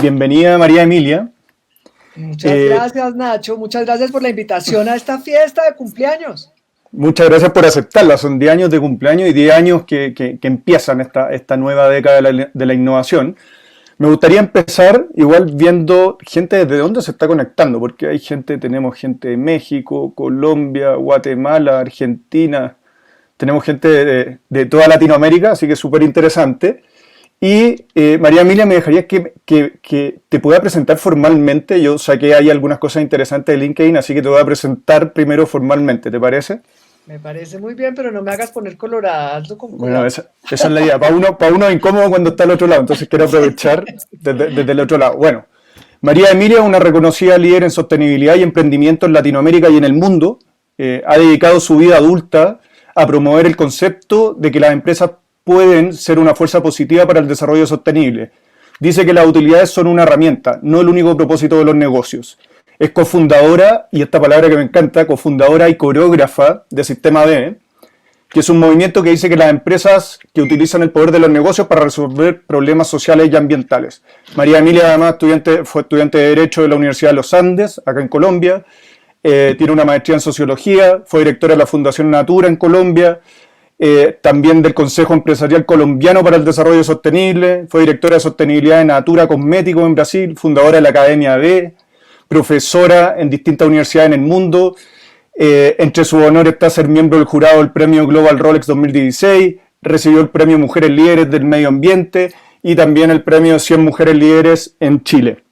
Bienvenida María Emilia. Muchas Eh, gracias, Nacho. Muchas gracias por la invitación a esta fiesta de cumpleaños. Muchas gracias por aceptarla. Son 10 años de cumpleaños y 10 años que empiezan esta nueva década de la innovación. Me gustaría empezar igual viendo gente desde dónde se está conectando, porque tenemos gente de México, Colombia, Guatemala, Argentina, tenemos gente de toda Latinoamérica, así que es súper interesante. Y María Emilia, me dejaría que te pueda presentar formalmente. Yo saqué ahí algunas cosas interesantes de LinkedIn, así que te voy a presentar primero formalmente, ¿te parece? Me parece muy bien, pero no me hagas poner colorada, hazlo con Bueno, cuidado. esa es la idea. Para uno es incómodo cuando está al otro lado, entonces quiero aprovechar desde el otro lado. Bueno, María Emilia es una reconocida líder en sostenibilidad y emprendimiento en Latinoamérica y en el mundo. Ha dedicado su vida adulta a promover el concepto de que las empresas pueden ser una fuerza positiva para el desarrollo sostenible. Dice que las utilidades son una herramienta, no el único propósito de los negocios. Es cofundadora, y esta palabra que me encanta, cofundadora y coreógrafa de Sistema D, que es un movimiento que dice que las empresas que utilizan el poder de los negocios para resolver problemas sociales y ambientales. María Emilia, además, fue estudiante de Derecho de la Universidad de los Andes, acá en Colombia. Tiene una maestría en Sociología, fue directora de la Fundación Natura en Colombia, también del Consejo Empresarial Colombiano para el Desarrollo Sostenible, fue directora de Sostenibilidad de Natura Cosméticos en Brasil, fundadora de la Academia B, profesora en distintas universidades en el mundo. Entre sus honores está ser miembro del jurado del Premio Global Rolex 2016, recibió el Premio Mujeres Líderes del Medio Ambiente y también el Premio 100 Mujeres Líderes en Chile.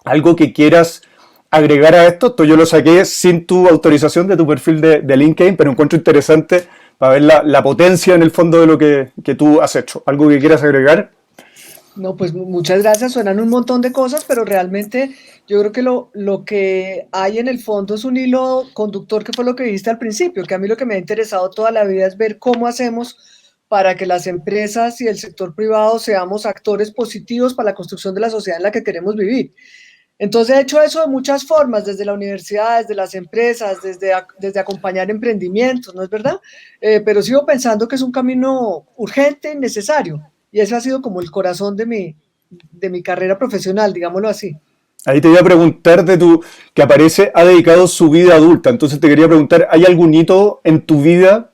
¿Algo que quieras agregar a esto? Esto yo lo saqué sin tu autorización de tu perfil de LinkedIn, pero encuentro interesante para ver la potencia en el fondo de lo que tú has hecho. ¿Algo que quieras agregar? No, pues muchas gracias. Suenan un montón de cosas, pero realmente yo creo que lo que hay en el fondo es un hilo conductor, que fue lo que dijiste al principio, que a mí lo que me ha interesado toda la vida es ver cómo hacemos para que las empresas y el sector privado seamos actores positivos para la construcción de la sociedad en la que queremos vivir. Entonces he hecho eso de muchas formas, desde la universidad, desde las empresas, desde acompañar emprendimientos, ¿no es verdad? Pero sigo pensando que es un camino urgente y necesario. Y ese ha sido como el corazón de mi carrera profesional, digámoslo así. Ahí te voy a preguntar que aparece, ha dedicado su vida adulta. Entonces te quería preguntar, ¿hay algún hito en tu vida,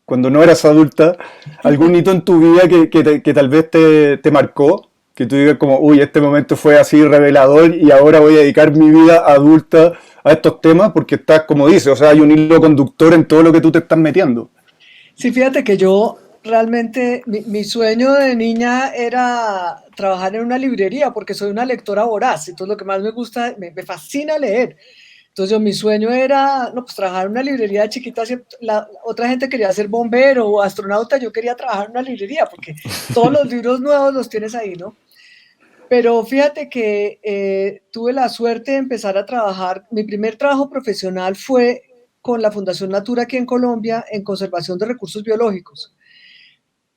cuando no eras adulta, algún hito en tu vida que tal vez te marcó? Que tú digas como, uy, este momento fue así revelador y ahora voy a dedicar mi vida adulta a estos temas porque estás, como dices, o sea, hay un hilo conductor en todo lo que tú te estás metiendo. Sí, fíjate que yo realmente, mi sueño de niña era trabajar en una librería porque soy una lectora voraz. Entonces lo que más me gusta, me fascina leer. Entonces mi sueño era, no, pues trabajar en una librería de chiquita. La otra gente quería ser bombero o astronauta, yo quería trabajar en una librería porque todos los libros nuevos los tienes ahí, ¿no? Pero fíjate que tuve la suerte de empezar a trabajar. Mi primer trabajo profesional fue con la Fundación Natura aquí en Colombia en conservación de recursos biológicos.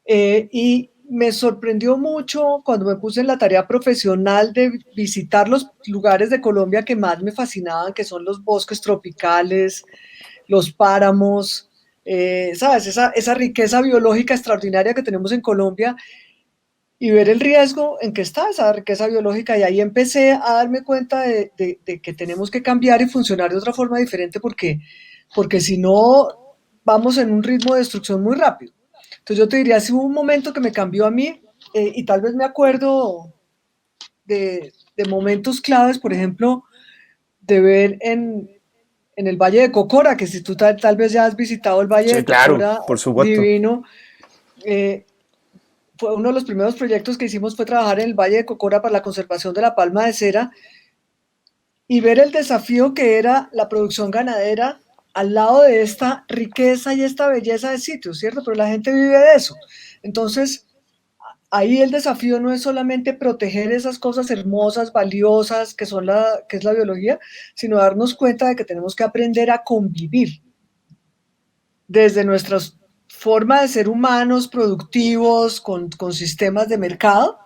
Y me sorprendió mucho cuando me puse en la tarea profesional de visitar los lugares de Colombia que más me fascinaban, que son los bosques tropicales, los páramos, ¿sabes? Esa riqueza biológica extraordinaria que tenemos en Colombia, y ver el riesgo en que está esa riqueza biológica. Y ahí empecé a darme cuenta de que tenemos que cambiar y funcionar de otra forma diferente porque si no vamos en un ritmo de destrucción muy rápido. Entonces yo te diría, si hubo un momento que me cambió a mí, y tal vez me acuerdo de momentos claves, por ejemplo, de ver en el Valle de Cocora, que si tú tal vez ya has visitado el Valle Sí, de claro, Cocora, por supuesto. divino. eh, Fue uno de los primeros proyectos que hicimos, fue trabajar en el Valle de Cocora para la conservación de la palma de cera y ver el desafío que era la producción ganadera al lado de esta riqueza y esta belleza de sitios, ¿cierto? Pero la gente vive de eso. Entonces, ahí el desafío no es solamente proteger esas cosas hermosas, valiosas, que es la biología, sino darnos cuenta de que tenemos que aprender a convivir desde nuestra forma de ser humanos, productivos, con sistemas de mercado,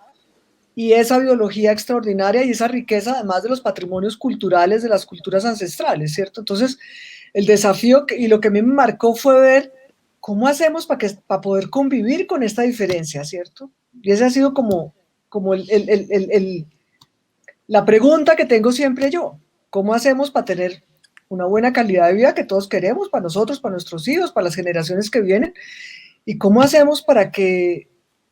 y esa biología extraordinaria y esa riqueza, además de los patrimonios culturales de las culturas ancestrales, ¿cierto? Entonces, el desafío y lo que a mí me marcó fue ver cómo hacemos para poder convivir con esta diferencia, ¿cierto? Y ese ha sido como La pregunta que tengo siempre yo, ¿cómo hacemos para tener una buena calidad de vida que todos queremos para nosotros, para nuestros hijos, para las generaciones que vienen? ¿Y cómo hacemos para que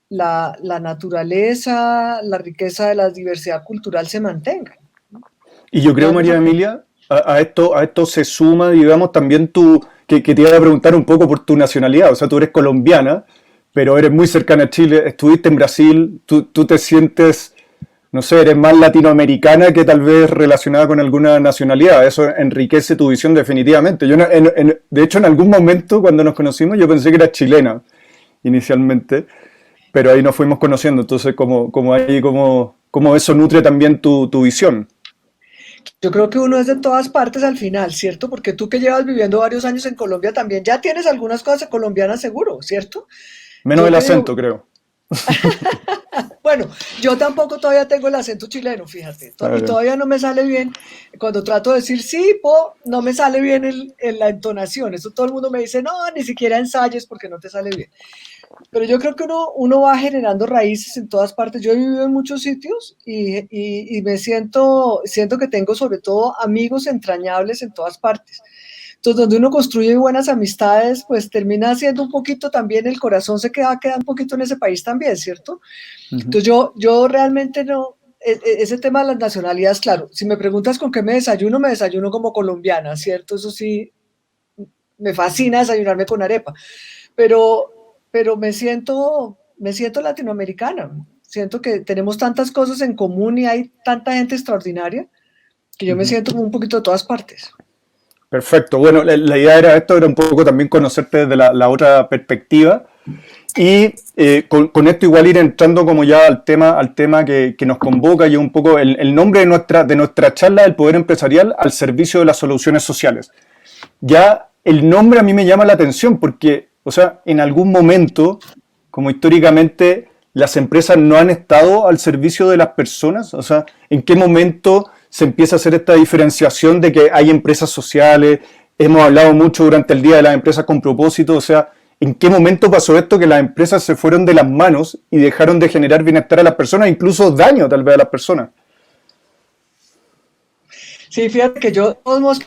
la naturaleza, la riqueza de la diversidad cultural se mantenga? Y yo creo, Todas María esas preguntas. Emilia, a esto se suma, digamos, también tú, que te iba a preguntar un poco por tu nacionalidad. O sea, tú eres colombiana, pero eres muy cercana a Chile, estuviste en Brasil, tú te sientes, no sé, eres más latinoamericana que tal vez relacionada con alguna nacionalidad. Eso enriquece tu visión definitivamente. Yo, de hecho, en algún momento cuando nos conocimos, yo pensé que eras chilena inicialmente, pero ahí nos fuimos conociendo. Entonces, como eso nutre también tu visión. Yo creo que uno es de todas partes al final, ¿cierto? Porque tú que llevas viviendo varios años en Colombia también ya tienes algunas cosas colombianas seguro, ¿cierto? Menos Yo el que vivo, acento, creo. bueno, yo tampoco todavía tengo el acento chileno, fíjate, Ah, y bien. todavía no me sale bien. Cuando trato de decir sí, po, no me sale bien la entonación. Eso todo el mundo me dice, no, ni siquiera ensayes porque no te sale bien. Pero yo creo que uno va generando raíces en todas partes. Yo he vivido en muchos sitios y me siento que tengo sobre todo amigos entrañables en todas partes. Entonces, donde uno construye buenas amistades, pues termina siendo un poquito también, el corazón se queda un poquito en ese país también, ¿cierto? Ujú. Entonces, yo realmente no, ese tema de las nacionalidades, claro, si me preguntas con qué me desayuno como colombiana, ¿cierto? Eso sí, me fascina desayunarme con arepa, pero, pero me siento latinoamericana. Siento que tenemos tantas cosas en común y hay tanta gente extraordinaria que yo me Ujú. siento como un poquito de todas partes. Perfecto. Bueno, la idea era esto, era un poco también conocerte desde la otra perspectiva. Y con esto igual ir entrando como ya al tema que nos convoca y un poco el nombre de nuestra charla, el poder empresarial al servicio de las soluciones sociales. Ya el nombre a mí me llama la atención porque, o sea, en algún momento, como históricamente, las empresas no han estado al servicio de las personas. O sea, ¿en qué momento se empieza a hacer esta diferenciación de que hay empresas sociales? Hemos hablado mucho durante el día de las empresas con propósito. O sea, ¿en qué momento pasó esto que las empresas se fueron de las manos y dejaron de generar bienestar a las personas, incluso daño tal vez a las personas? Sí, fíjate que yo, todos modos,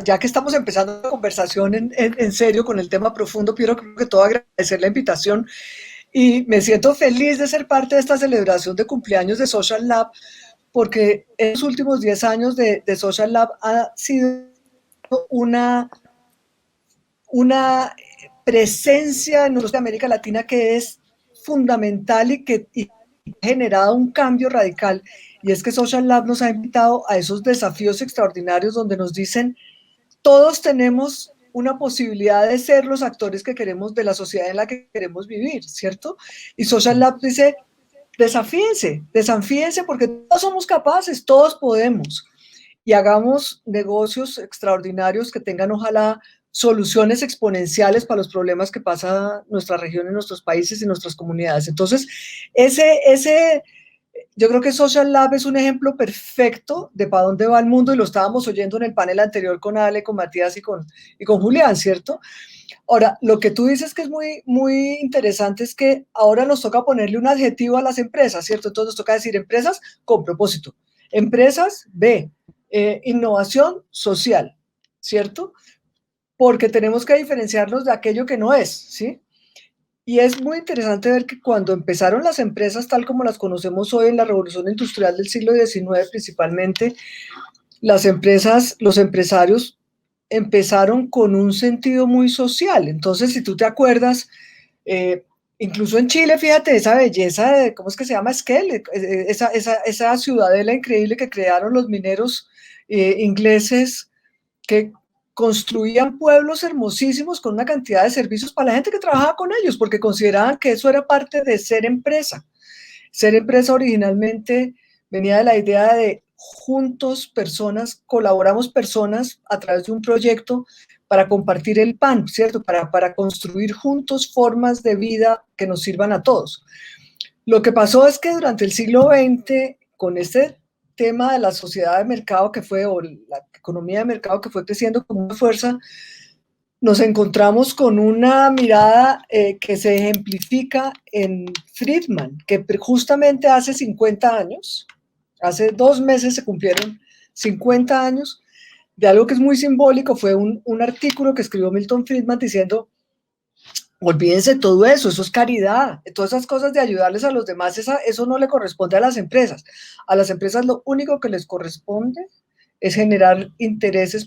ya que estamos empezando la conversación en serio con el tema profundo, creo que todo agradecer la invitación y me siento feliz de ser parte de esta celebración de cumpleaños de Social Lab, porque en los últimos 10 años de Social Lab ha sido una, una presencia en nuestra América Latina que es fundamental y ha generado un cambio radical. Y es que Social Lab nos ha invitado a esos desafíos extraordinarios donde nos dicen, todos tenemos una posibilidad de ser los actores que queremos de la sociedad en la que queremos vivir, ¿cierto? Y Social Lab dice, desafíense porque todos somos capaces, todos podemos. Y hagamos negocios extraordinarios que tengan, ojalá, soluciones exponenciales para los problemas que pasa nuestra región, en nuestros países y nuestras comunidades. Entonces, ese yo creo que Social Lab es un ejemplo perfecto de para dónde va el mundo y lo estábamos oyendo en el panel anterior con Ale, con Matías y con Julián, ¿cierto? Ahora, lo que tú dices que es muy, muy interesante es que ahora nos toca ponerle un adjetivo a las empresas, ¿cierto? Entonces nos toca decir empresas con propósito. Empresas B, innovación social, ¿cierto? Porque tenemos que diferenciarnos de aquello que no es, ¿sí? Y es muy interesante ver que cuando empezaron las empresas tal como las conocemos hoy en la revolución industrial del siglo XIX principalmente, las empresas, los empresarios empezaron con un sentido muy social. Entonces, si tú te acuerdas, eh, incluso en Chile, fíjate, esa belleza de, ¿cómo es que se llama? Esquel, esa ciudadela increíble que crearon los mineros ingleses que construían pueblos hermosísimos con una cantidad de servicios para la gente que trabajaba con ellos, porque consideraban que eso era parte de ser empresa. Ser empresa originalmente venía de la idea de juntos personas, colaboramos personas a través de un proyecto para compartir el pan, ¿cierto? Para construir juntos formas de vida que nos sirvan a todos. Lo que pasó es que durante el siglo XX, con este tema de la sociedad de mercado que fue, o la economía de mercado que fue creciendo con una fuerza, nos encontramos con una mirada que se ejemplifica en Friedman, que justamente hace 50 años, Hace 2 meses se cumplieron 50 años de algo que es muy simbólico. Fue un artículo que escribió Milton Friedman diciendo: olvídense todo eso, eso es caridad, todas esas cosas de ayudarles a los demás, eso no le corresponde a las empresas. A las empresas lo único que les corresponde es generar intereses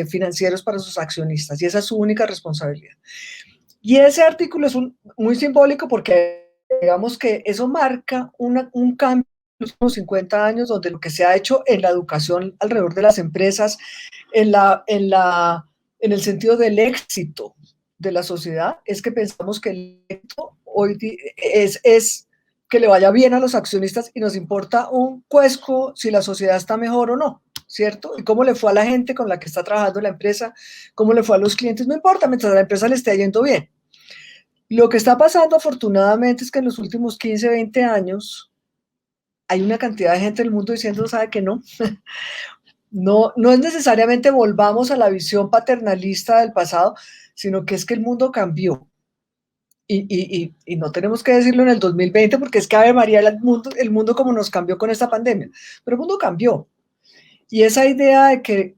financieros para sus accionistas, y esa es su única responsabilidad. Y ese artículo es muy simbólico porque digamos que eso marca un cambio en los últimos 50 años, donde lo que se ha hecho en la educación alrededor de las empresas, en el sentido del éxito de la sociedad, es que pensamos que el éxito hoy es que le vaya bien a los accionistas, y nos importa un cuesco si la sociedad está mejor o no, ¿cierto? Y cómo le fue a la gente con la que está trabajando la empresa, cómo le fue a los clientes, no importa, mientras a la empresa le esté yendo bien. Lo que está pasando, afortunadamente, es que en los últimos 15, 20 años hay una cantidad de gente en el mundo diciendo: ¿sabe que no? No es necesariamente volvamos a la visión paternalista del pasado, sino que es que el mundo cambió. Y no tenemos que decirlo en el 2020, porque es que, Ave María, el mundo como nos cambió con esta pandemia, pero el mundo cambió. Y esa idea de que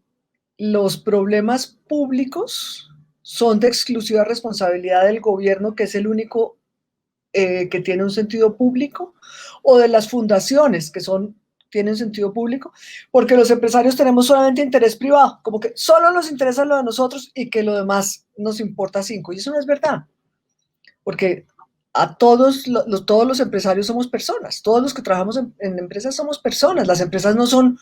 los problemas públicos son de exclusiva responsabilidad del gobierno, que es el único que tiene un sentido público, o de las fundaciones, que tienen sentido público, porque los empresarios tenemos solamente interés privado, como que solo nos interesa lo de nosotros y que lo demás nos importa 5. Y eso no es verdad, porque todos los empresarios somos personas, todos los que trabajamos en empresas somos personas. Las empresas no son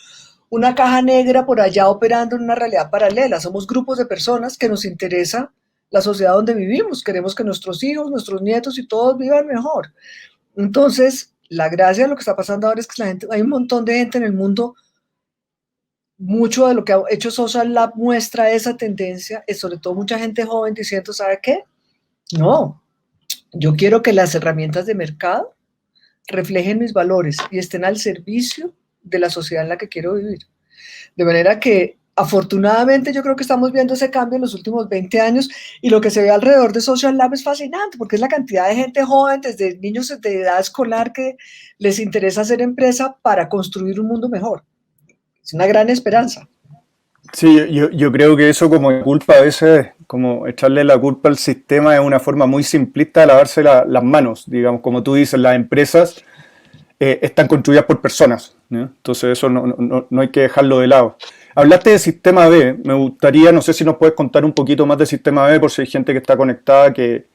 una caja negra por allá operando en una realidad paralela, somos grupos de personas que nos interesa la sociedad donde vivimos, queremos que nuestros hijos, nuestros nietos y todos vivan mejor. Entonces, la gracia de lo que está pasando ahora es que hay un montón de gente en el mundo. Mucho de lo que ha hecho Social Lab muestra esa tendencia, es sobre todo mucha gente joven diciendo: ¿sabe qué? No, yo quiero que las herramientas de mercado reflejen mis valores y estén al servicio de la sociedad en la que quiero vivir. De manera que, afortunadamente, yo creo que estamos viendo ese cambio en los últimos 20 años, y lo que se ve alrededor de Social Lab es fascinante, porque es la cantidad de gente joven, desde niños de edad escolar, que les interesa hacer empresa para construir un mundo mejor. Es una gran esperanza. Sí, yo creo que eso, como culpa a veces, como echarle la culpa al sistema, es una forma muy simplista de lavarse las manos. Digamos, como tú dices, las empresas están construidas por personas, ¿no? Entonces eso no hay que dejarlo de lado. Hablaste de Sistema B, me gustaría, no sé si nos puedes contar un poquito más de Sistema B, por si hay gente que está conectada que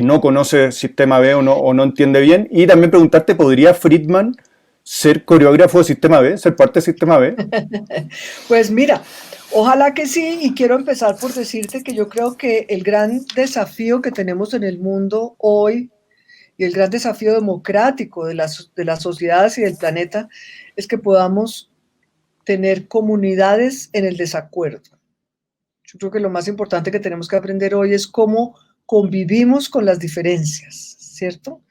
no conoce Sistema B o no entiende bien. Y también preguntarte, ¿podría Friedman ser coreógrafo de Sistema B, ser parte de Sistema B? Pues mira, ojalá que sí, y quiero empezar por decirte que yo creo que el gran desafío que tenemos en el mundo hoy, y el gran desafío democrático de las sociedades y del planeta, es que podamos tener comunidades en el desacuerdo. Yo creo que lo más importante que tenemos que aprender hoy es cómo convivimos con las diferencias, ¿cierto?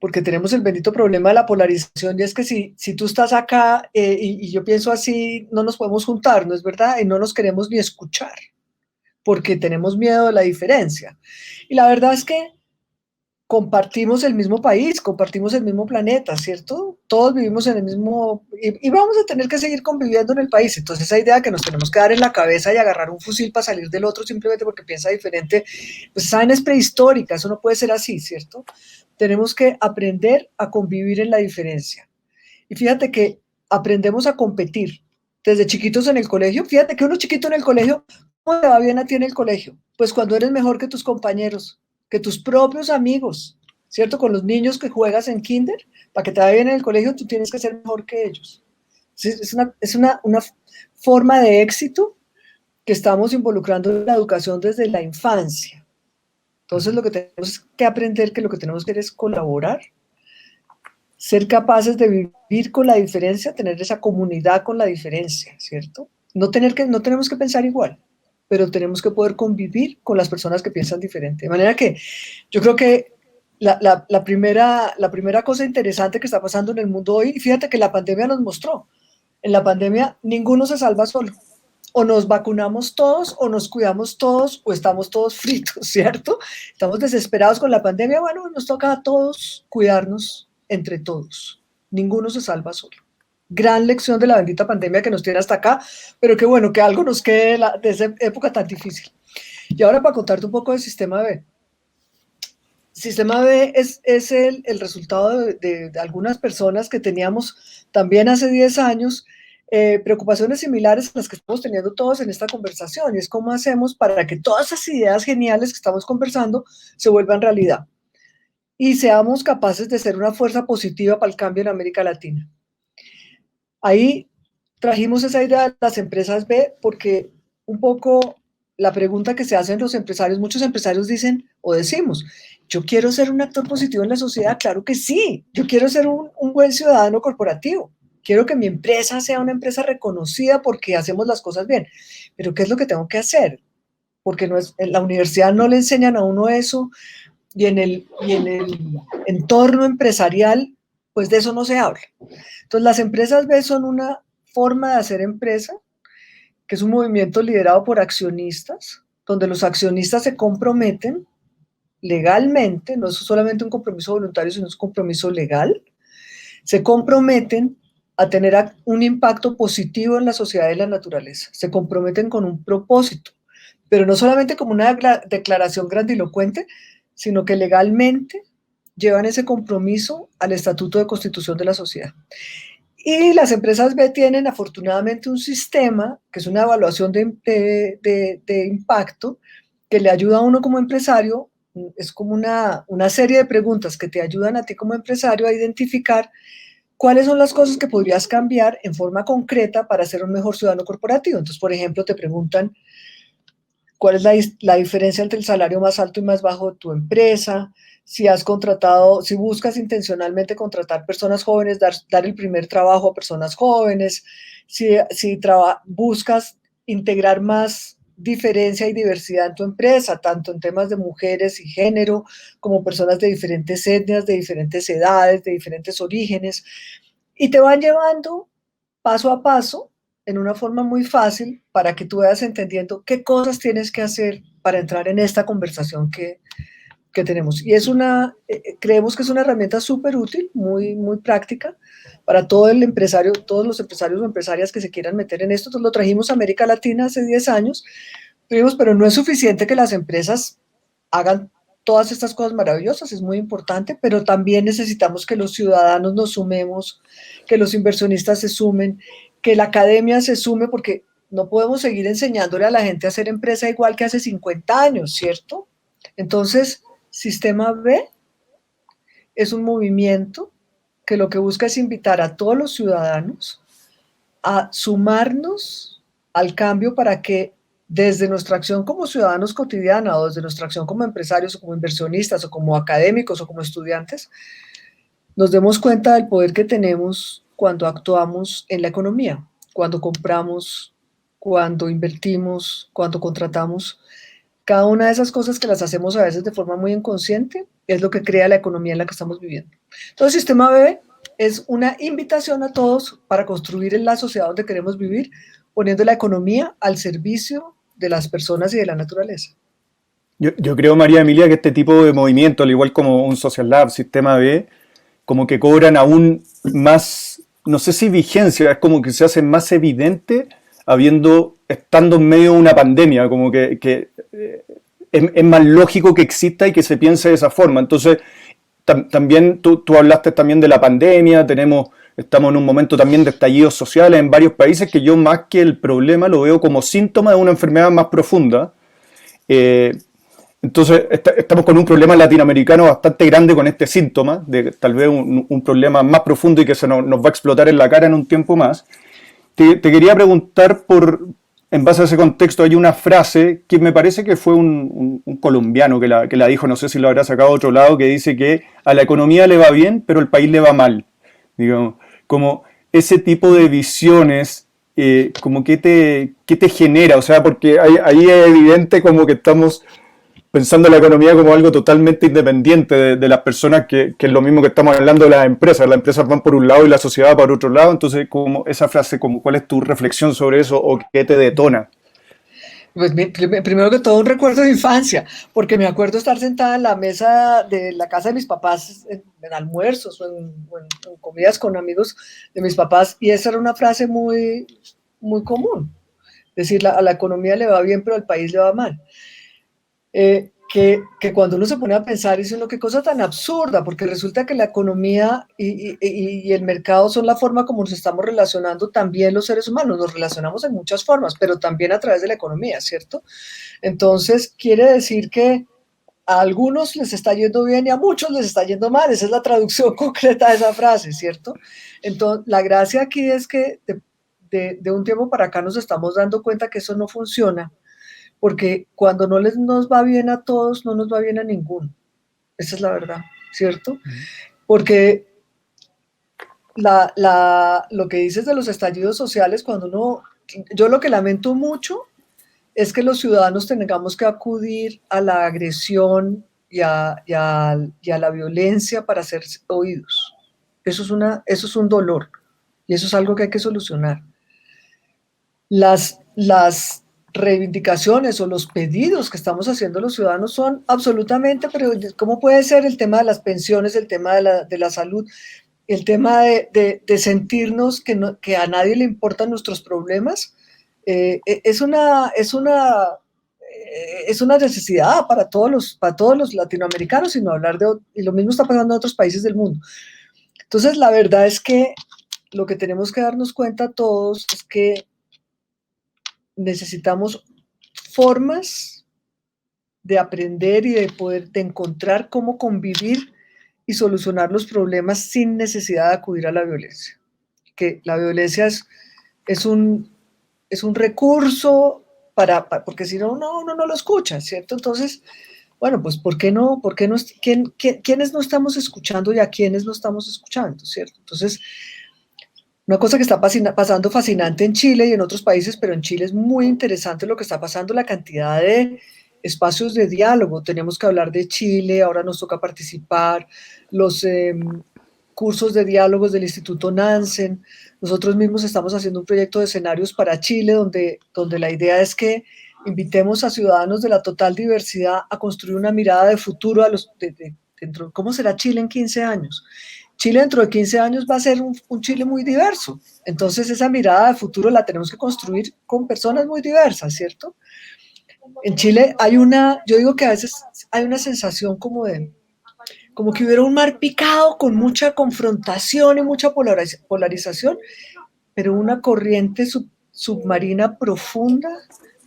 Porque tenemos el bendito problema de la polarización, y es que si tú estás acá y yo pienso así, no nos podemos juntar, ¿no es verdad? Y no nos queremos ni escuchar, porque tenemos miedo de la diferencia. Y la verdad es que compartimos el mismo país, compartimos el mismo planeta, ¿cierto? Todos vivimos en el mismo, y vamos a tener que seguir conviviendo en el país. Entonces, esa idea que nos tenemos que dar en la cabeza y agarrar un fusil para salir del otro simplemente porque piensa diferente, pues saben, es prehistórica, eso no puede ser así, ¿cierto? Tenemos que aprender a convivir en la diferencia. Y fíjate que aprendemos a competir desde chiquitos en el colegio. Fíjate que uno chiquito en el colegio, ¿cómo te va bien a ti en el colegio? Pues cuando eres mejor que tus compañeros, que tus propios amigos, ¿cierto? Con los niños que juegas en kinder, para que te vaya bien en el colegio, tú tienes que ser mejor que ellos. Es una forma de éxito que estamos involucrando en la educación desde la infancia. Entonces, lo que tenemos que aprender, que lo que tenemos que hacer es colaborar, ser capaces de vivir con la diferencia, tener esa comunidad con la diferencia, ¿cierto? No tenemos que pensar igual, pero tenemos que poder convivir con las personas que piensan diferente. De manera que yo creo que la primera cosa interesante que está pasando en el mundo hoy, y fíjate que la pandemia nos mostró, en la pandemia ninguno se salva solo. O nos vacunamos todos, o nos cuidamos todos, o estamos todos fritos, ¿cierto? Estamos desesperados con la pandemia. Bueno, nos toca a todos cuidarnos entre todos. Ninguno se salva solo. gran lección de la bendita pandemia que nos tiene hasta acá, pero qué bueno que algo nos quede de esa época tan difícil. Y ahora para contarte un poco del sistema B. Sistema B es el resultado de algunas personas que teníamos también hace 10 años preocupaciones similares a las que estamos teniendo todos en esta conversación, y es cómo hacemos para que todas esas ideas geniales que estamos conversando se vuelvan realidad y seamos capaces de ser una fuerza positiva para el cambio en América Latina. Ahí trajimos esa idea de las empresas B porque un poco la pregunta que se hacen los empresarios, muchos empresarios dicen o decimos, yo quiero ser un actor positivo en la sociedad, claro que sí, yo quiero ser un buen ciudadano corporativo, quiero que mi empresa sea una empresa reconocida porque hacemos las cosas bien, pero ¿qué es lo que tengo que hacer? Porque no es, en la universidad no le enseñan a uno eso, y en el entorno empresarial, pues de eso no se habla. Entonces las empresas B son una forma de hacer empresa, que es un movimiento liderado por accionistas, donde los accionistas se comprometen legalmente, no es solamente un compromiso voluntario, sino es un compromiso legal, se comprometen a tener un impacto positivo en la sociedad y la naturaleza, se comprometen con un propósito, pero no solamente como una declaración grandilocuente, sino que legalmente llevan ese compromiso al Estatuto de Constitución de la Sociedad. Y las empresas B tienen afortunadamente un sistema, que es una evaluación de impacto, que le ayuda a uno como empresario, es como una serie de preguntas que te ayudan a ti como empresario a identificar cuáles son las cosas que podrías cambiar en forma concreta para ser un mejor ciudadano corporativo. Entonces, por ejemplo, te preguntan cuál es la diferencia entre el salario más alto y más bajo de tu empresa, si has contratado, si buscas intencionalmente contratar personas jóvenes, dar el primer trabajo a personas jóvenes, si buscas integrar más diferencia y diversidad en tu empresa, tanto en temas de mujeres y género, como personas de diferentes etnias, de diferentes edades, de diferentes orígenes, y te van llevando paso a paso en una forma muy fácil para que tú vayas entendiendo qué cosas tienes que hacer para entrar en esta conversación que tenemos. Y creemos que es una herramienta súper útil, muy, muy práctica para todo el empresario, todos los empresarios o empresarias que se quieran meter en esto. Entonces lo trajimos a América Latina hace 10 años, pero no es suficiente que las empresas hagan todas estas cosas maravillosas, es muy importante, pero también necesitamos que los ciudadanos nos sumemos, que los inversionistas se sumen, que la academia se sume, porque no podemos seguir enseñándole a la gente a hacer empresa igual que hace 50 años, ¿cierto? Entonces, Sistema B es un movimiento que lo que busca es invitar a todos los ciudadanos a sumarnos al cambio para que desde nuestra acción como ciudadanos cotidiana o desde nuestra acción como empresarios o como inversionistas o como académicos o como estudiantes, nos demos cuenta del poder que tenemos cuando actuamos en la economía, cuando compramos, cuando invertimos, cuando contratamos. Cada una de esas cosas que las hacemos a veces de forma muy inconsciente es lo que crea la economía en la que estamos viviendo. Entonces, Sistema B es una invitación a todos para construir la sociedad donde queremos vivir, poniendo la economía al servicio de las personas y de la naturaleza. Yo creo, María Emilia, que este tipo de movimiento, al igual como un Social Lab, Sistema B, como que cobran aún más, no sé si vigencia, es como que se hacen más evidente estando en medio de una pandemia, como que es más lógico que exista y que se piense de esa forma. Entonces, también tú hablaste también de la pandemia, estamos en un momento también de estallidos sociales en varios países que yo más que el problema lo veo como síntoma de una enfermedad más profunda. Entonces estamos con un problema latinoamericano bastante grande con este síntoma, de tal vez un problema más profundo y que nos va a explotar en la cara en un tiempo más. Te quería preguntar en base a ese contexto, hay una frase que me parece que fue un colombiano que la dijo, no sé si lo habrá sacado de otro lado, que dice que a la economía le va bien, pero al país le va mal. Digamos, como ese tipo de visiones, como ¿qué te genera? O sea, porque ahí es evidente como que estamos pensando en la economía como algo totalmente independiente de las personas, que es lo mismo que estamos hablando de las empresas van por un lado y la sociedad va por otro lado. Entonces, como esa frase, ¿cuál es tu reflexión sobre eso o qué te detona? Pues primero que todo un recuerdo de infancia, porque me acuerdo estar sentada en la mesa de la casa de mis papás en almuerzos o en comidas con amigos de mis papás, y esa era una frase muy, muy común, decir a la economía le va bien pero al país le va mal. Que cuando uno se pone a pensar, dice uno, qué cosa tan absurda, porque resulta que la economía y el mercado son la forma como nos estamos relacionando también los seres humanos, nos relacionamos en muchas formas, pero también a través de la economía, ¿cierto? Entonces, quiere decir que a algunos les está yendo bien y a muchos les está yendo mal, esa es la traducción concreta de esa frase, ¿cierto? Entonces, la gracia aquí es que de un tiempo para acá nos estamos dando cuenta que eso no funciona, porque cuando no nos va bien a todos, no nos va bien a ninguno. Esa es la verdad, ¿cierto? Porque lo que dices de los estallidos sociales, yo lo que lamento mucho es que los ciudadanos tengamos que acudir a la agresión y a la violencia para ser oídos. Eso es un dolor y eso es algo que hay que solucionar. Las reivindicaciones o los pedidos que estamos haciendo los ciudadanos son absolutamente, pero ¿cómo puede ser el tema de las pensiones, el tema de la salud, el tema de sentirnos que a nadie le importan nuestros problemas? Es una necesidad para todos los latinoamericanos, sino hablar y lo mismo está pasando en otros países del mundo. Entonces, la verdad es que lo que tenemos que darnos cuenta todos es que necesitamos formas de aprender y de encontrar cómo convivir y solucionar los problemas sin necesidad de acudir a la violencia. Que la violencia es un, es un recurso porque si no, uno no lo escucha, ¿cierto? Entonces, bueno, pues ¿por qué no? ¿Quiénes no estamos escuchando y a quiénes no estamos escuchando, ¿cierto? Entonces, una cosa que está pasando fascinante en Chile y en otros países, pero en Chile es muy interesante lo que está pasando, la cantidad de espacios de diálogo. Tenemos que hablar de Chile, ahora nos toca participar, los cursos de diálogos del Instituto Nansen. Nosotros mismos estamos haciendo un proyecto de escenarios para Chile, donde la idea es que invitemos a ciudadanos de la total diversidad a construir una mirada de futuro dentro, ¿cómo será Chile en 15 años? Chile dentro de 15 años va a ser un Chile muy diverso. Entonces esa mirada de futuro la tenemos que construir con personas muy diversas, ¿cierto? En Chile yo digo que a veces hay una sensación como que hubiera un mar picado con mucha confrontación y mucha polarización, pero una corriente submarina profunda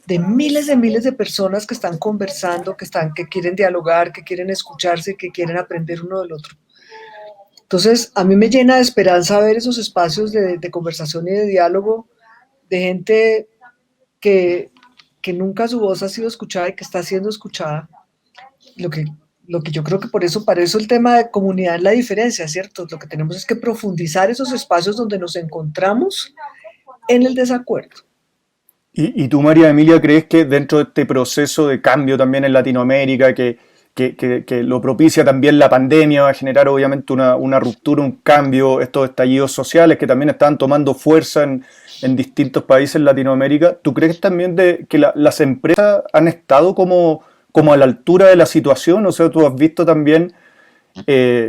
de miles de personas que están conversando, que quieren dialogar, que quieren escucharse, que quieren aprender uno del otro. Entonces, a mí me llena de esperanza ver esos espacios de conversación y de diálogo de gente que nunca su voz ha sido escuchada y que está siendo escuchada. Lo que, lo que yo creo que para eso el tema de comunidad es la diferencia, ¿cierto? Lo que tenemos es que profundizar esos espacios donde nos encontramos en el desacuerdo. ¿Y tú, María Emilia, crees que dentro de este proceso de cambio también en Latinoamérica, que lo propicia también la pandemia, va a generar obviamente una ruptura, un cambio, estos estallidos sociales que también están tomando fuerza en distintos países en Latinoamérica? ¿Tú crees también que las empresas han estado como a la altura de la situación? O sea, tú has visto también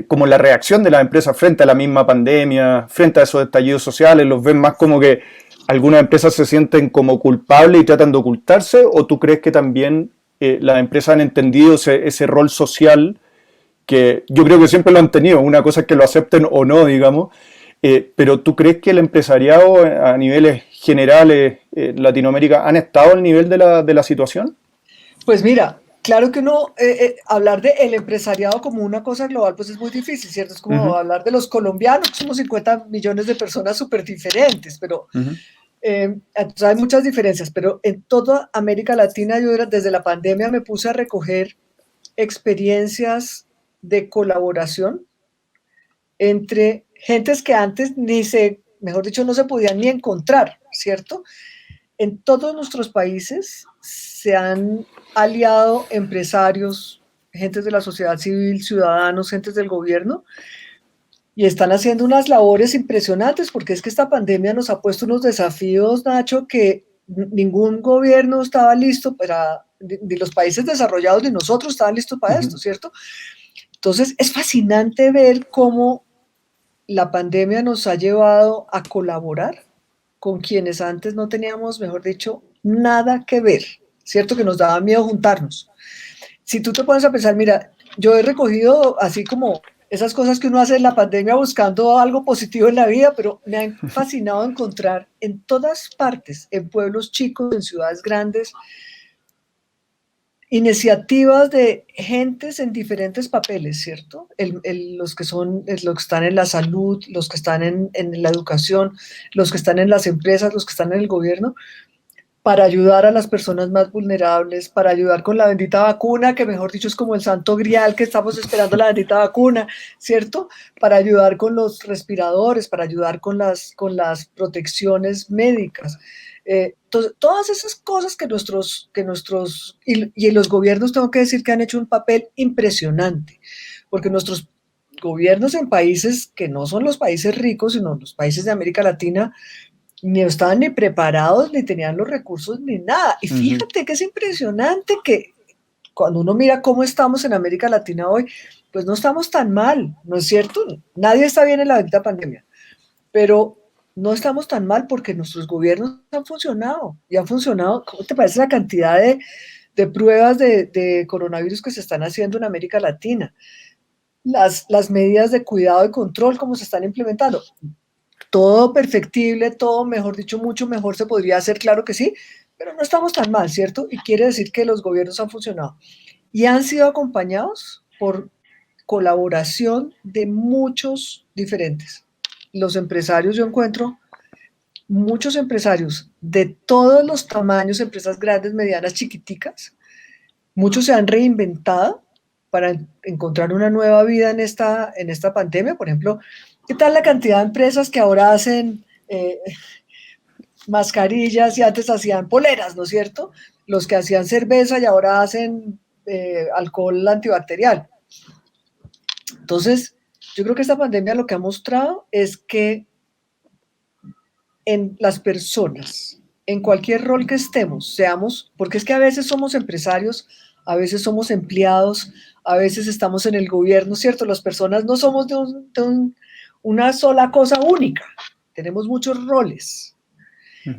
como la reacción de las empresas frente a la misma pandemia, frente a esos estallidos sociales, los ven más como que algunas empresas se sienten como culpables y tratan de ocultarse, o tú crees que también las empresas han entendido ese rol social que yo creo que siempre lo han tenido, una cosa es que lo acepten o no, digamos, pero tú crees que el empresariado a niveles generales Latinoamérica han estado al nivel de la situación? Pues mira, claro que hablar del empresariado como una cosa global, pues es muy difícil, ¿cierto? Es como Uh-huh. hablar de los colombianos, que somos 50 millones de personas súper diferentes, pero Uh-huh. entonces hay muchas diferencias, pero en toda América Latina yo desde la pandemia me puse a recoger experiencias de colaboración entre gentes que antes mejor dicho, no se podían ni encontrar, ¿cierto? En todos nuestros países se han aliado empresarios, gentes de la sociedad civil, ciudadanos, gentes del gobierno, y están haciendo unas labores impresionantes, porque es que esta pandemia nos ha puesto unos desafíos, Nacho, que ningún gobierno estaba listo para, ni los países desarrollados ni nosotros estaban listos para esto, ¿cierto? Entonces es fascinante ver cómo la pandemia nos ha llevado a colaborar con quienes antes no teníamos, mejor dicho, nada que ver, ¿cierto? Que nos daba miedo juntarnos. Si tú te pones a pensar, mira, yo he recogido así como esas cosas que uno hace en la pandemia buscando algo positivo en la vida, pero me ha fascinado encontrar en todas partes, en pueblos chicos, en ciudades grandes, iniciativas de gentes en diferentes papeles, ¿cierto? Los que están en la salud, los que están en la educación, los que están en las empresas, los que están en el gobierno, para ayudar a las personas más vulnerables, para ayudar con la bendita vacuna, que mejor dicho es como el santo grial que estamos esperando la bendita vacuna, ¿cierto? Para ayudar con los respiradores, para ayudar con las protecciones médicas. Entonces, todas esas cosas que y los gobiernos, tengo que decir que han hecho un papel impresionante, porque nuestros gobiernos en países que no son los países ricos, sino los países de América Latina, ni estaban ni preparados, ni tenían los recursos, ni nada. Y fíjate que es impresionante que cuando uno mira cómo estamos en América Latina hoy, pues no estamos tan mal, ¿no es cierto? Nadie está bien en la bendita pandemia, pero no estamos tan mal porque nuestros gobiernos han funcionado y han funcionado. ¿Cómo te parece la cantidad de pruebas de coronavirus que se están haciendo en América Latina? Las medidas de cuidado y control, cómo se están implementando. Todo perfectible, todo, mejor dicho, mucho mejor se podría hacer, claro que sí, pero no estamos tan mal, ¿cierto? Y quiere decir que los gobiernos han funcionado y han sido acompañados por colaboración de muchos diferentes. Los empresarios, yo encuentro muchos empresarios de todos los tamaños, empresas grandes, medianas, chiquiticas, muchos se han reinventado para encontrar una nueva vida en esta pandemia. Por ejemplo, ¿qué tal la cantidad de empresas que ahora hacen mascarillas y antes hacían poleras, ¿no es cierto? Los que hacían cerveza y ahora hacen alcohol antibacterial. Entonces, yo creo que esta pandemia lo que ha mostrado es que en las personas, en cualquier rol que estemos, seamos, porque es que a veces somos empresarios, a veces somos empleados, a veces estamos en el gobierno, ¿cierto? Las personas no somos una sola cosa única, tenemos muchos roles.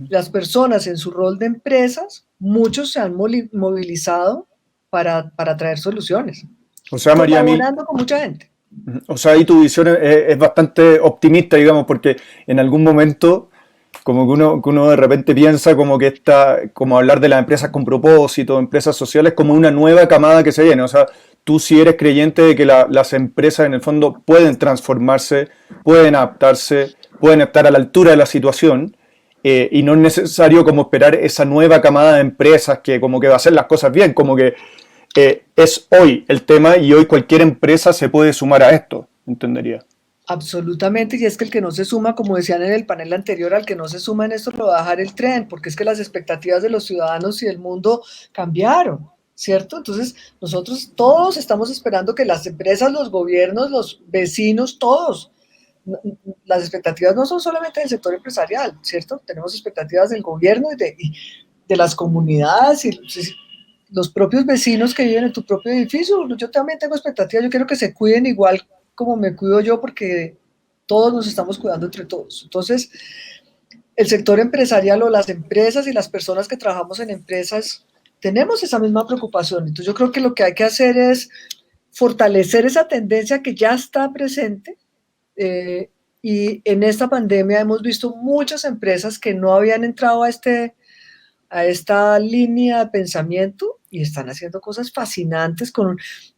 Las personas en su rol de empresas, muchos se han movilizado para traer soluciones, O sea, colaborando con mucha gente. O sea, ahí tu visión es bastante optimista, digamos, porque en algún momento como que uno de repente piensa como que como hablar de las empresas con propósito, empresas sociales, como una nueva camada que se viene. O sea, tú sí eres creyente de que las empresas en el fondo pueden transformarse, pueden adaptarse, pueden estar a la altura de la situación, y no es necesario como esperar esa nueva camada de empresas que como que va a hacer las cosas bien, como que es hoy el tema y hoy cualquier empresa se puede sumar a esto, entendería. Absolutamente, y es que el que no se suma, como decían en el panel anterior, al que no se suma en esto lo va a dejar el tren, porque es que las expectativas de los ciudadanos y del mundo cambiaron, ¿cierto? Entonces, nosotros todos estamos esperando que las empresas, los gobiernos, los vecinos, todos, las expectativas no son solamente del sector empresarial, ¿cierto? Tenemos expectativas del gobierno y de las comunidades y los propios vecinos que viven en tu propio edificio. Yo también tengo expectativas, yo quiero que se cuiden igual como me cuido yo, porque todos nos estamos cuidando entre todos. Entonces, el sector empresarial o las empresas y las personas que trabajamos en empresas tenemos esa misma preocupación. Entonces, yo creo que lo que hay que hacer es fortalecer esa tendencia que ya está presente, y en esta pandemia hemos visto muchas empresas que no habían entrado a esta línea de pensamiento y están haciendo cosas fascinantes.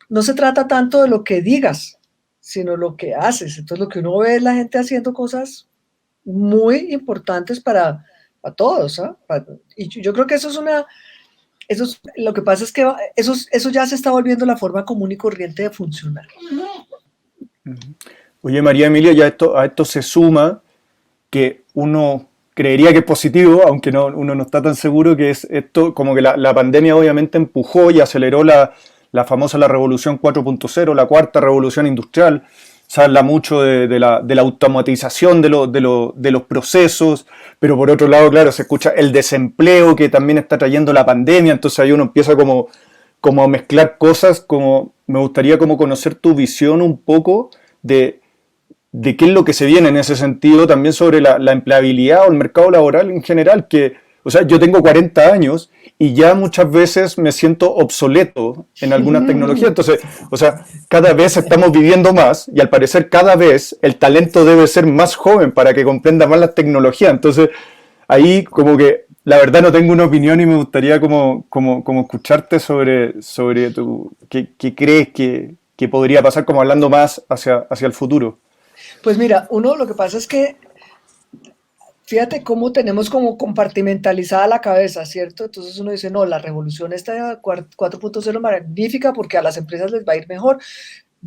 No se trata tanto de lo que digas, sino lo que haces. Entonces lo que uno ve es la gente haciendo cosas muy importantes para todos, ¿eh? Y yo creo que lo que pasa es que eso ya se está volviendo la forma común y corriente de funcionar. Oye, María Emilia, ya a esto se suma que uno creería que es positivo, aunque uno no está tan seguro, que es esto, como que la pandemia obviamente empujó y aceleró la famosa revolución 4.0, la cuarta revolución industrial. se habla mucho de la automatización de los procesos, pero por otro lado, claro, se escucha el desempleo que también está trayendo la pandemia, entonces ahí uno empieza como a mezclar cosas, como me gustaría como conocer tu visión un poco de qué es lo que se viene en ese sentido, también sobre la empleabilidad o el mercado laboral en general, que, o sea, yo tengo 40 años y ya muchas veces me siento obsoleto en algunas tecnologías, entonces, o sea, cada vez estamos viviendo más y al parecer cada vez el talento debe ser más joven para que comprenda más las tecnologías, entonces ahí como que la verdad no tengo una opinión y me gustaría como escucharte sobre qué crees que podría pasar como hablando más hacia el futuro. Pues mira, uno lo que pasa es que fíjate cómo tenemos como compartimentalizada la cabeza, ¿cierto? Entonces uno dice, no, la revolución esta 4.0 magnífica porque a las empresas les va a ir mejor,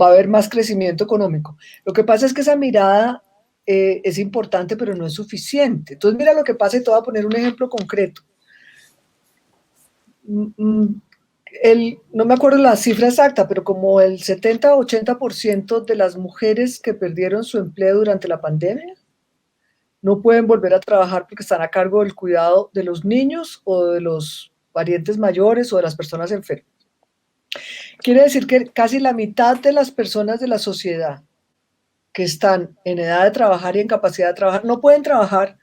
va a haber más crecimiento económico. Lo que pasa es que esa mirada es importante, pero no es suficiente. Entonces mira lo que pasa y te voy a poner un ejemplo concreto. Mm, mm, no me acuerdo la cifra exacta, pero como el 70-80% de las mujeres que perdieron su empleo durante la pandemia no pueden volver a trabajar porque están a cargo del cuidado de los niños o de los parientes mayores o de las personas enfermas. Quiere decir que casi la mitad de las personas de la sociedad que están en edad de trabajar y en capacidad de trabajar no pueden trabajar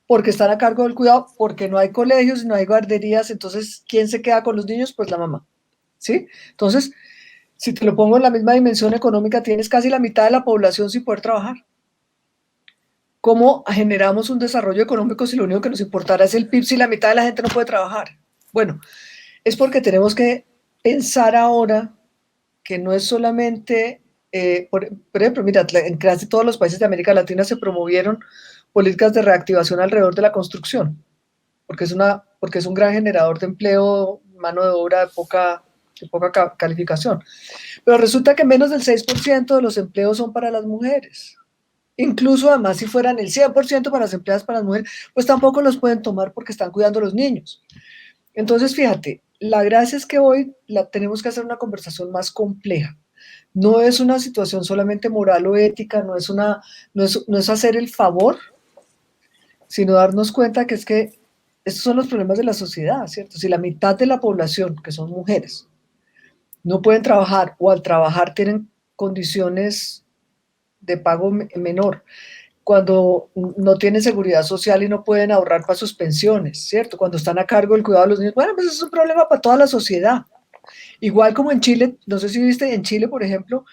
porque están a cargo del cuidado, porque no hay colegios, no hay guarderías, entonces, ¿quién se queda con los niños? Pues la mamá, ¿sí? Entonces, si te lo pongo en la misma dimensión económica, tienes casi la mitad de la población sin poder trabajar. ¿Cómo generamos un desarrollo económico si lo único que nos importará es el PIB si la mitad de la gente no puede trabajar? Bueno, es porque tenemos que pensar ahora que no es solamente, por ejemplo, mira, en casi todos los países de América Latina se promovieron políticas de reactivación alrededor de la construcción, porque es un gran generador de empleo, mano de obra de poca calificación. Pero resulta que menos del 6% de los empleos son para las mujeres. Incluso además si fueran el 100% para las empleadas para las mujeres, pues tampoco los pueden tomar porque están cuidando a los niños. Entonces, fíjate, la gracia es que hoy tenemos que hacer una conversación más compleja. No es una situación solamente moral o ética, no es hacer el favor, sino darnos cuenta que es que estos son los problemas de la sociedad, ¿cierto? Si la mitad de la población, que son mujeres, no pueden trabajar o al trabajar tienen condiciones de pago menor, cuando no tienen seguridad social y no pueden ahorrar para sus pensiones, ¿cierto? Cuando están a cargo del cuidado de los niños, bueno, pues es un problema para toda la sociedad. Igual como en Chile, no sé si viste, en Chile, por ejemplo,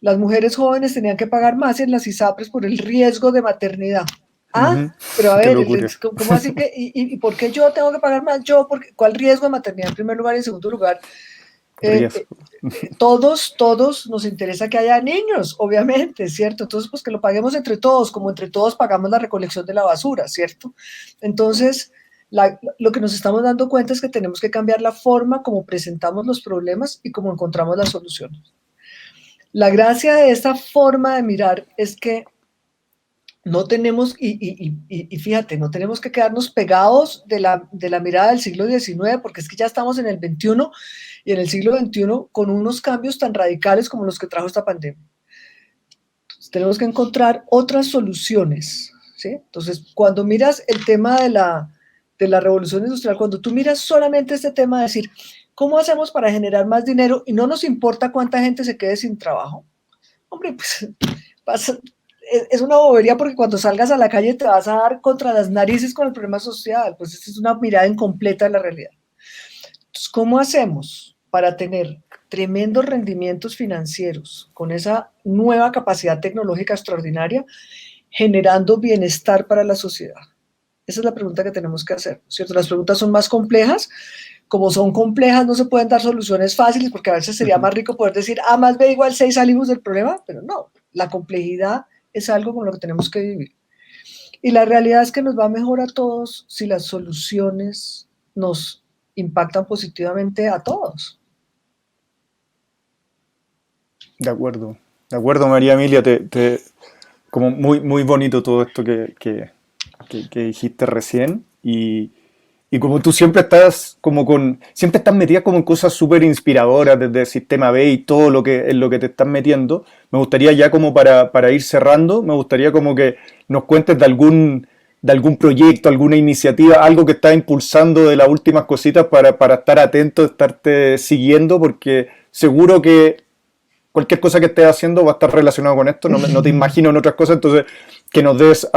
las mujeres jóvenes tenían que pagar más en las ISAPRES por el riesgo de maternidad. Ah, Ujú. pero a Qué ver, locura. ¿cómo así que, y por qué yo tengo que pagar más? ¿Cuál riesgo de maternidad en primer lugar? Y en segundo lugar, eh, eh, Riesgo. todos nos interesa que haya niños, obviamente, ¿cierto? Entonces, pues que lo paguemos entre todos, como entre todos pagamos la recolección de la basura, ¿cierto? Entonces, lo que nos estamos dando cuenta es que tenemos que cambiar la forma como presentamos los problemas y cómo encontramos las soluciones. La gracia de esta forma de mirar es que no tenemos, y fíjate, no tenemos que quedarnos pegados de la mirada del siglo XIX, porque es que ya estamos en el XXI y en el siglo XXI con unos cambios tan radicales como los que trajo esta pandemia. Entonces, tenemos que encontrar otras soluciones, ¿sí? Entonces, cuando miras el tema de la revolución industrial, cuando tú miras solamente este tema de decir, ¿cómo hacemos para generar más dinero y no nos importa cuánta gente se quede sin trabajo? Hombre, pues es una bobería porque cuando salgas a la calle te vas a dar contra las narices con el problema social, pues esta es una mirada incompleta de la realidad. Entonces, ¿cómo hacemos para tener tremendos rendimientos financieros con esa nueva capacidad tecnológica extraordinaria, generando bienestar para la sociedad? Esa es la pregunta que tenemos que hacer, ¿cierto? Las preguntas son más complejas. Como son complejas, no se pueden dar soluciones fáciles, porque a veces sería Ujú. más rico poder decir A más B igual 6, salimos del problema, pero no, la complejidad es algo con lo que tenemos que vivir. Y la realidad es que nos va mejor a todos si las soluciones nos impactan positivamente a todos. De acuerdo, María Emilia, como muy bonito todo esto que dijiste recién. Y Y como tú siempre estás siempre estás metida como en cosas súper inspiradoras desde el sistema B y todo en lo que te estás metiendo, me gustaría ya como para ir cerrando, me gustaría como que nos cuentes de algún proyecto, alguna iniciativa, algo que estás impulsando de las últimas cositas para estar atento, estarte siguiendo, porque seguro que cualquier cosa que estés haciendo va a estar relacionado con esto, no te imagino en otras cosas, entonces que nos des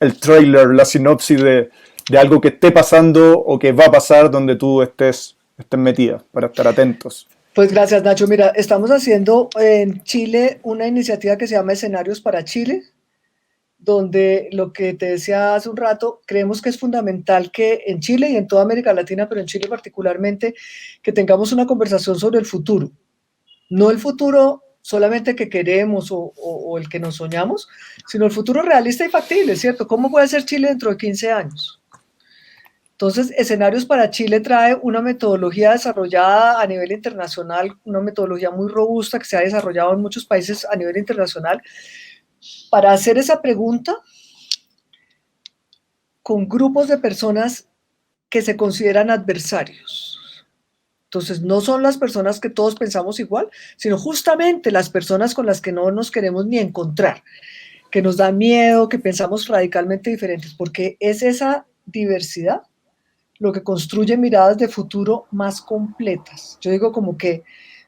el trailer, la sinopsis de algo que esté pasando o que va a pasar donde tú estés metida, para estar atentos. Pues gracias, Nacho. Mira, estamos haciendo en Chile una iniciativa que se llama Escenarios para Chile, donde lo que te decía hace un rato, creemos que es fundamental que en Chile y en toda América Latina, pero en Chile particularmente, que tengamos una conversación sobre el futuro. No el futuro solamente que queremos o el que nos soñamos, sino el futuro realista y factible, ¿cierto? ¿Cómo puede ser Chile dentro de 15 años? Entonces, Escenarios para Chile trae una metodología desarrollada a nivel internacional, una metodología muy robusta que se ha desarrollado en muchos países a nivel internacional, para hacer esa pregunta con grupos de personas que se consideran adversarios. Entonces, no son las personas que todos pensamos igual, sino justamente las personas con las que no nos queremos ni encontrar, que nos da miedo, que pensamos radicalmente diferentes, porque es esa diversidad lo que construye miradas de futuro más completas. Yo digo como que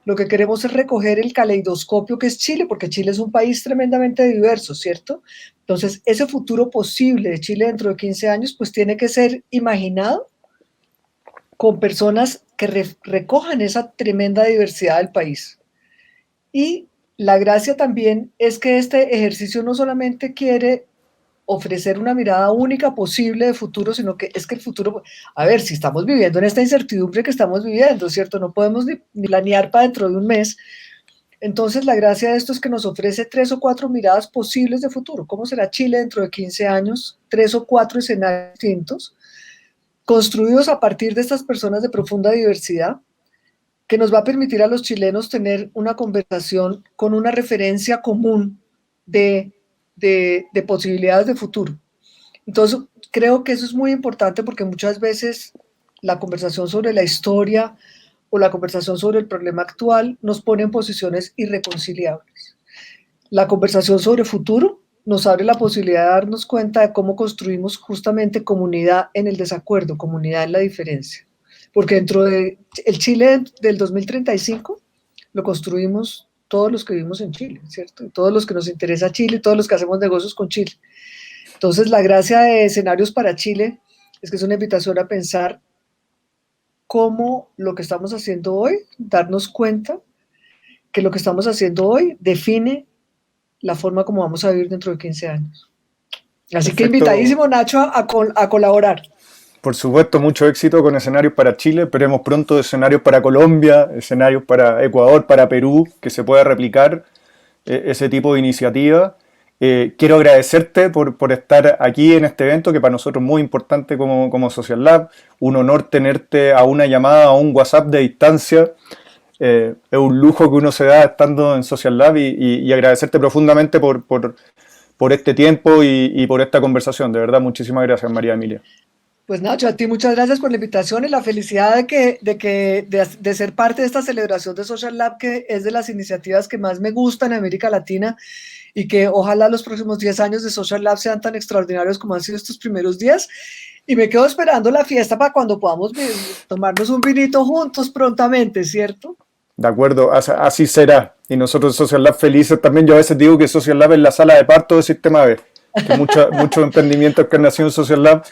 lo que queremos es recoger el caleidoscopio que es Chile, porque Chile es un país tremendamente diverso, ¿cierto? Entonces, ese futuro posible de Chile dentro de 15 años, pues tiene que ser imaginado con personas que recojan esa tremenda diversidad del país. Y la gracia también es que este ejercicio no solamente quiere ofrecer una mirada única posible de futuro, sino que es que el futuro, a ver, si estamos viviendo en esta incertidumbre que estamos viviendo, ¿cierto? No podemos ni planear para dentro de un mes. Entonces, la gracia de esto es que nos ofrece 3 o 4 miradas posibles de futuro. ¿Cómo será Chile dentro de 15 años? 3 o 4 escenarios distintos, construidos a partir de estas personas de profunda diversidad, que nos va a permitir a los chilenos tener una conversación con una referencia común de posibilidades de futuro. Entonces, creo que eso es muy importante porque muchas veces la conversación sobre la historia o la conversación sobre el problema actual nos pone en posiciones irreconciliables. La conversación sobre futuro nos abre la posibilidad de darnos cuenta de cómo construimos justamente comunidad en el desacuerdo, comunidad en la diferencia. Porque dentro del Chile del 2035 lo construimos todos los que vivimos en Chile, ¿cierto? Y todos los que nos interesa Chile, y todos los que hacemos negocios con Chile. Entonces, la gracia de Escenarios para Chile es que es una invitación a pensar cómo lo que estamos haciendo hoy, darnos cuenta que lo que estamos haciendo hoy define la forma como vamos a vivir dentro de 15 años. Así Perfecto. Que invitadísimo, Nacho, a colaborar. Por supuesto, mucho éxito con Escenarios para Chile. Esperemos pronto escenarios para Colombia, escenarios para Ecuador, para Perú, que se pueda replicar ese tipo de iniciativa. Quiero agradecerte por estar aquí en este evento, que para nosotros es muy importante como Social Lab. Un honor tenerte a una llamada, a un WhatsApp de distancia. Es un lujo que uno se da estando en Social Lab y agradecerte profundamente por este tiempo y por esta conversación. De verdad, muchísimas gracias, María Emilia. Pues Nacho, a ti muchas gracias por la invitación y la felicidad de ser parte de esta celebración de Social Lab, que es de las iniciativas que más me gustan en América Latina, y que ojalá los próximos 10 años de Social Lab sean tan extraordinarios como han sido estos primeros días. Y me quedo esperando la fiesta para cuando podamos tomarnos un vinito juntos prontamente, ¿cierto? De acuerdo, así será. Y nosotros Social Lab felices también. Yo a veces digo que Social Lab es la sala de parto del Sistema B. Que muchos emprendimientos que han nacido en Social Lab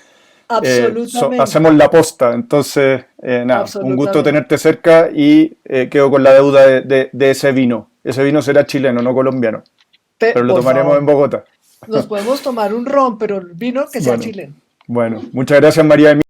hacemos la posta. Entonces, nada, un gusto tenerte cerca y quedo con la deuda de ese vino. Ese vino será chileno, no colombiano. Pero lo tomaremos en Bogotá. Nos podemos tomar un ron, pero el vino que sea chileno. Bueno, muchas gracias, María Emilia.